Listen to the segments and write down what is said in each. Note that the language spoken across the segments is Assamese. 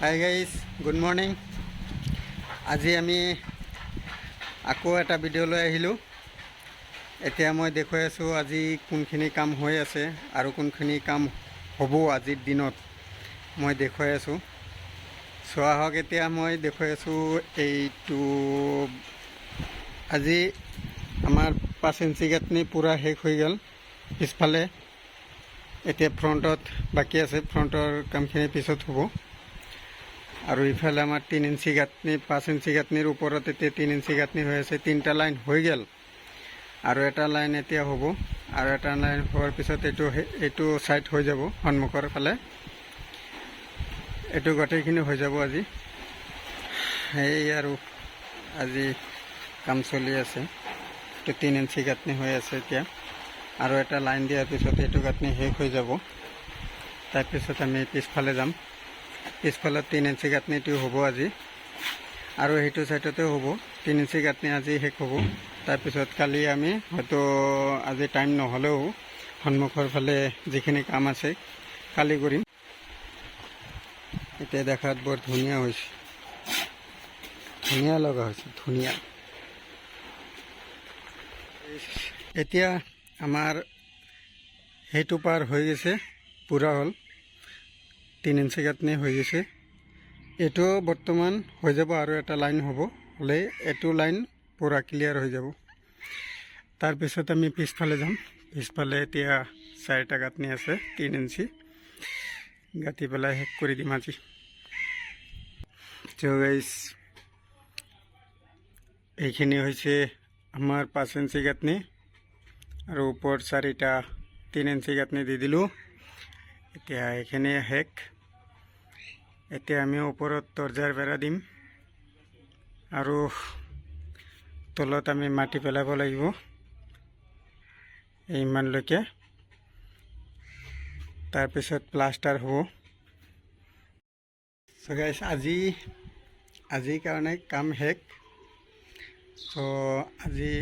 Hi guys, good morning. আজি আমি আকৌ এটা ভিডিঅ' লৈ আহিলোঁ। এতিয়া মই দেখুৱাই আছোঁ আজি কোনখিনি কাম হৈ আছে আৰু কোনখিনি কাম হ'ব আজিৰ দিনত মই দেখুৱাই আছোঁ। চোৱা হওক, এতিয়া মই দেখুৱাই আছোঁ এইটো। আজি আমাৰ 5 ইঞ্চি গাঁথনি পূৰা শেষ হৈ গ'ল পিছফালে। এতিয়া ফ্ৰণ্টত বাকী আছে, ফ্ৰণ্টৰ কামখিনি পিছত হ'ব। আৰু ইফালে আমাৰ 3 ইঞ্চি গাঁথনি, 5 ইঞ্চি গাঁথনিৰ ওপৰত এতিয়া 3 ইঞ্চি গাঁথনি হৈ আছে। 3টা লাইন হৈ গ'ল আৰু এটা লাইন এতিয়া হ'ব। আৰু এটা লাইন হোৱাৰ পিছত এইটো ছাইড হৈ যাব, সন্মুখৰ ফালে এইটো গোটেইখিনি হৈ যাব আজি। সেই আৰু আজি কাম চলি আছে। এইটো 3 ইঞ্চি গাঁথনি হৈ আছে এতিয়া, আৰু এটা লাইন দিয়াৰ পিছত এইটো গাঁথনি শেষ হৈ যাব। তাৰপিছত আমি পিছফালে যাম। পিছফালে 3 ইঞ্চি গাঁথনিটো হ'ব আজি, আৰু সেইটো ছাইডতেও হ'ব। 3 ইঞ্চি গাঁথনি আজি শেষ হ'ব। তাৰপিছত কালি আমি হয়তো আজি টাইম নহ'লেও সন্মুখৰ ফালে যিখিনি কাম আছে কালি কৰিম। এতিয়া দেখাত বৰ ধুনীয়া হৈছে, ধুনীয়া লগা হৈছে, ধুনীয়া। এতিয়া আমাৰ সেইটো পাৰ হৈ গৈছে, পূৰা হ'ল। 3 ইঞ্চি গাঁথনি হৈ গৈছে। এইটো বৰ্তমান হৈ যাব, আৰু এটা লাইন হ'ব, হ'লে এইটো লাইন পূৰা ক্লিয়াৰ হৈ যাব। তাৰপিছত আমি পিছফালে যাম। পিছফালে এতিয়া 4টা গাঁথনি আছে, 3 ইঞ্চি গাঁঠি পেলাই শেষ কৰি দিম আজি। তো গাইজ, এইখিনি হৈছে আমাৰ 5 ইঞ্চি গাঁথনি, আৰু ওপৰত 4টা 3 ইঞ্চি গাঁথনি দি দিলোঁ। এতিয়া এইখিনি শেষ। এতিয়া আমি ওপৰত দৰ্জাৰ বেৰা দিম, আৰু তলত আমি মাটি পেলাব লাগিব ইমানলৈকে। তাৰপিছত প্লাষ্টাৰ হ'ব। চ' গাইজ, আজিৰ কাৰণে কাম শেষ। চ' আজি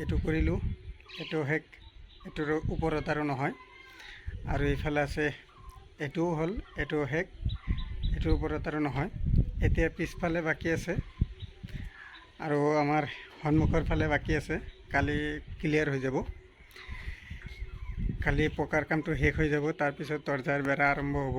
এইটো কৰিলোঁ, এইটো শেষ। এইটোৰ ওপৰত আৰু নহয়। আৰু এইফালে আছে, এইটোও হ'ল, এইটোও শেষ। এইটোৰ ওপৰত আৰু নহয়। এতিয়া পিছফালে বাকী আছে, আৰু আমাৰ সন্মুখৰ ফালে বাকী আছে। কালি ক্লিয়াৰ হৈ যাব, কালি পকাৰ কামটো শেষ হৈ যাব। তাৰপিছত দৰ্জাৰ বেৰা আৰম্ভ হ'ব।